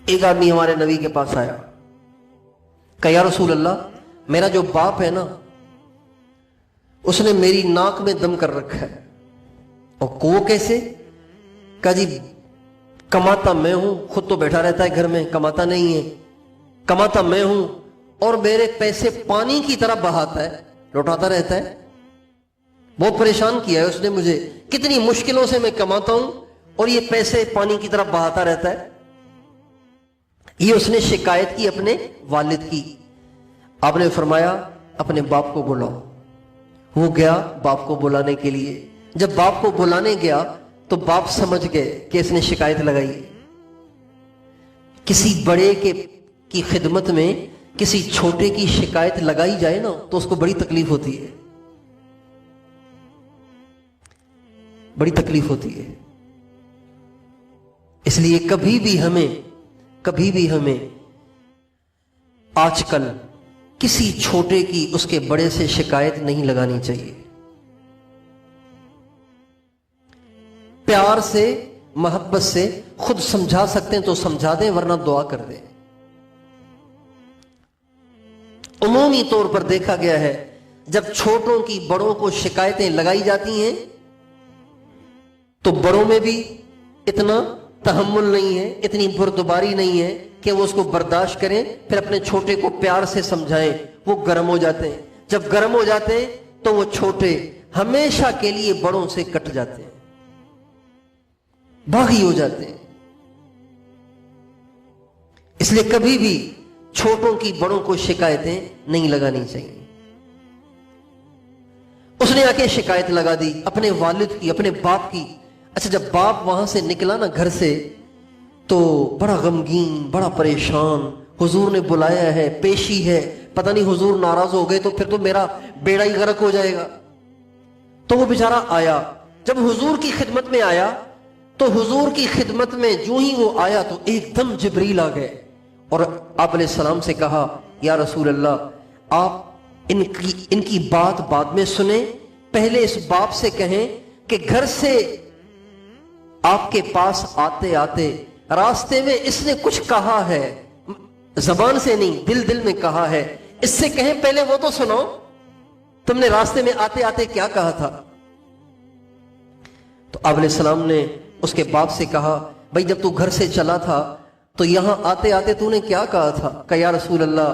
ایک آدمی ہمارے نبی کے پاس آیا، کہا یا رسول اللہ، میرا جو باپ ہے نا اس نے میری ناک میں دم کر رکھا ہے۔ اور وہ کیسے؟ کہا جی کماتا میں ہوں، خود تو بیٹھا رہتا ہے گھر میں، کماتا نہیں ہے، کماتا میں ہوں اور میرے پیسے پانی کی طرح بہاتا ہے، لوٹاتا رہتا ہے۔ بہت پریشان کیا ہے اس نے مجھے، کتنی مشکلوں سے میں کماتا ہوں اور یہ پیسے پانی کی طرح بہاتا رہتا ہے۔ یہ اس نے شکایت کی اپنے والد کی۔ آپ نے فرمایا اپنے باپ کو بلاؤ۔ وہ گیا باپ کو بلانے کے لیے۔ جب باپ کو بلانے گیا تو باپ سمجھ گئے کہ اس نے شکایت لگائی ہے۔ کسی بڑے کی خدمت میں کسی چھوٹے کی شکایت لگائی جائے نا تو اس کو بڑی تکلیف ہوتی ہے، بڑی تکلیف ہوتی ہے۔ اس لیے کبھی بھی ہمیں آج کل کسی چھوٹے کی اس کے بڑے سے شکایت نہیں لگانی چاہیے۔ پیار سے، محبت سے خود سمجھا سکتے ہیں تو سمجھا دیں، ورنہ دعا کر دیں۔ عمومی طور پر دیکھا گیا ہے جب چھوٹوں کی بڑوں کو شکایتیں لگائی جاتی ہیں تو بڑوں میں بھی اتنا تحمل نہیں ہے، اتنی بردباری نہیں ہے کہ وہ اس کو برداشت کریں، پھر اپنے چھوٹے کو پیار سے سمجھائیں۔ وہ گرم ہو جاتے ہیں، جب گرم ہو جاتے ہیں تو وہ چھوٹے ہمیشہ کے لیے بڑوں سے کٹ جاتے ہیں، باغی ہو جاتے ہیں۔ اس لیے کبھی بھی چھوٹوں کی بڑوں کو شکایتیں نہیں لگانی چاہیے۔ اس نے آ کے شکایت لگا دی اپنے والد کی، اپنے باپ کی۔ اچھا جب باپ وہاں سے نکلا نا گھر سے تو بڑا غمگین، بڑا پریشان، حضور نے بلایا ہے، پیشی ہے، پتہ نہیں حضور ناراض ہو گئے تو پھر تو میرا بیڑا ہی غرق ہو جائے گا۔ تو وہ بیچارہ آیا، جب حضور کی خدمت میں آیا تو حضور کی خدمت میں جو ہی وہ آیا تو ایک دم جبریل آ گئے اور آپ علیہ السلام سے کہا یا رسول اللہ، آپ ان کی بات بعد میں سنیں، پہلے اس باپ سے کہیں کہ گھر سے آپ کے پاس آتے آتے راستے میں اس نے کچھ کہا ہے، زبان سے نہیں دل میں کہا ہے، اس سے کہیں پہلے وہ تو سنو، تم نے راستے میں آتے آتے کیا کہا تھا؟ تو آپ علیہ السلام نے اس کے باپ سے کہا بھائی جب تو گھر سے چلا تھا تو یہاں آتے آتے تو نے کیا کہا تھا؟ کہ یا رسول اللہ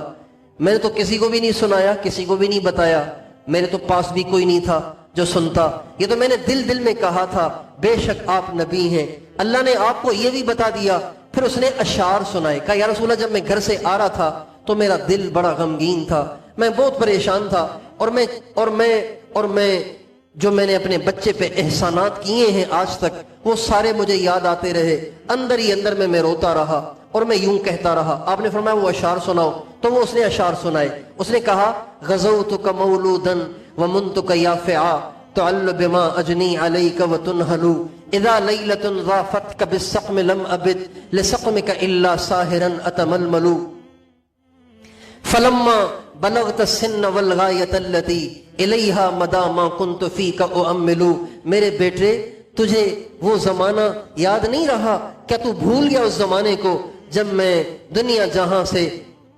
میں نے تو کسی کو بھی نہیں سنایا، کسی کو بھی نہیں بتایا، میرے تو پاس بھی کوئی نہیں تھا جو سنتا، یہ تو میں نے دل میں کہا تھا بے شک آپ نبی ہیں، اللہ نے آپ کو یہ بھی بتا دیا۔ پھر اس نے اشعار سنائے، کہا یا رسول اللہ جب میں گھر سے آ رہا تھا تو میرا دل بڑا غمگین تھا، میں بہت پریشان تھا، اور میں جو میں نے اپنے بچے پہ احسانات کیے ہیں آج تک وہ سارے مجھے یاد آتے رہے، اندر ہی اندر میں روتا رہا اور میں یوں کہتا رہا۔ آپ نے فرمایا وہ اشعار سناؤ، تو وہ اس نے اشعار سنائے۔ اس نے کہا غزوتک مولودا ومنتک یافعا تعل بما اجنی علیک وتنہل اذا لیلۃ ضافتک بالسقم لم ابد لسقمک الا ساہرا اتململ فلما بلغت السن والغایۃ التي الیہا مدا ما کنت فیک اؤمل۔ میرے بیٹے تجھے وہ زمانہ یاد نہیں رہا؟ کیا تو بھول گیا اس زمانے کو جب میں دنیا جہاں سے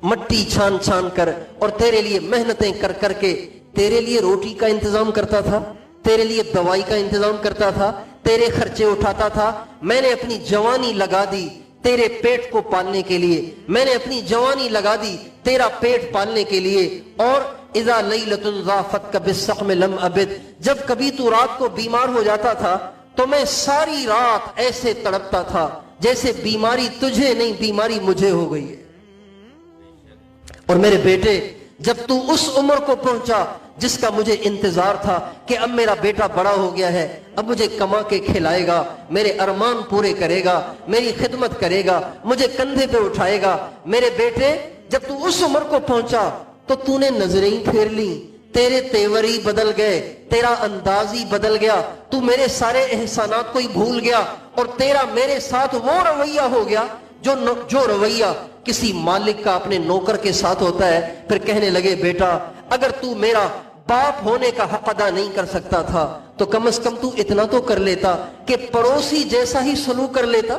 مٹی چھان چھان کر اور تیرے لیے محنتیں کر کے تیرے لیے روٹی کا انتظام کرتا تھا، تیرے لیے دوائی کا انتظام کرتا تھا، تیرے خرچے اٹھاتا تھا؟ میں نے اپنی جوانی لگا دی تیرے پیٹ کو پالنے کے لیے، میں نے اپنی جوانی لگا دی تیرا پیٹ پالنے کے لیے۔ اور اذا لیلۃ ضافتک بالسقم لم ابد، جب کبھی تو رات کو بیمار ہو جاتا تھا تو میں ساری رات ایسے تڑپتا تھا جیسے بیماری تجھے نہیں بیماری مجھے ہو گئی ہے۔ اور میرے بیٹے جب تو اس عمر کو پہنچا جس کا مجھے انتظار تھا کہ اب میرا بیٹا بڑا ہو گیا ہے، اب مجھے کما کے کھلائے گا، میرے ارمان پورے کرے گا، میری خدمت کرے گا، مجھے کندھے پہ اٹھائے گا، میرے بیٹے جب تو اس عمر کو پہنچا تو تو نے نظریں پھیر لیں، تیرے تیور ہی بدل گئے، تیرا انداز ہی بدل گیا، تو میرے سارے احسانات کو ہی بھول گیا، اور تیرا میرے ساتھ وہ رویہ ہو گیا جو رویہ کسی مالک کا اپنے نوکر کے ساتھ ہوتا ہے۔ پھر کہنے لگے بیٹا اگر تو میرا باپ ہونے کا حق ادا نہیں کر سکتا تھا تو کم از کم تو اتنا تو کر لیتا کہ پڑوسی جیسا ہی سلوک کر لیتا۔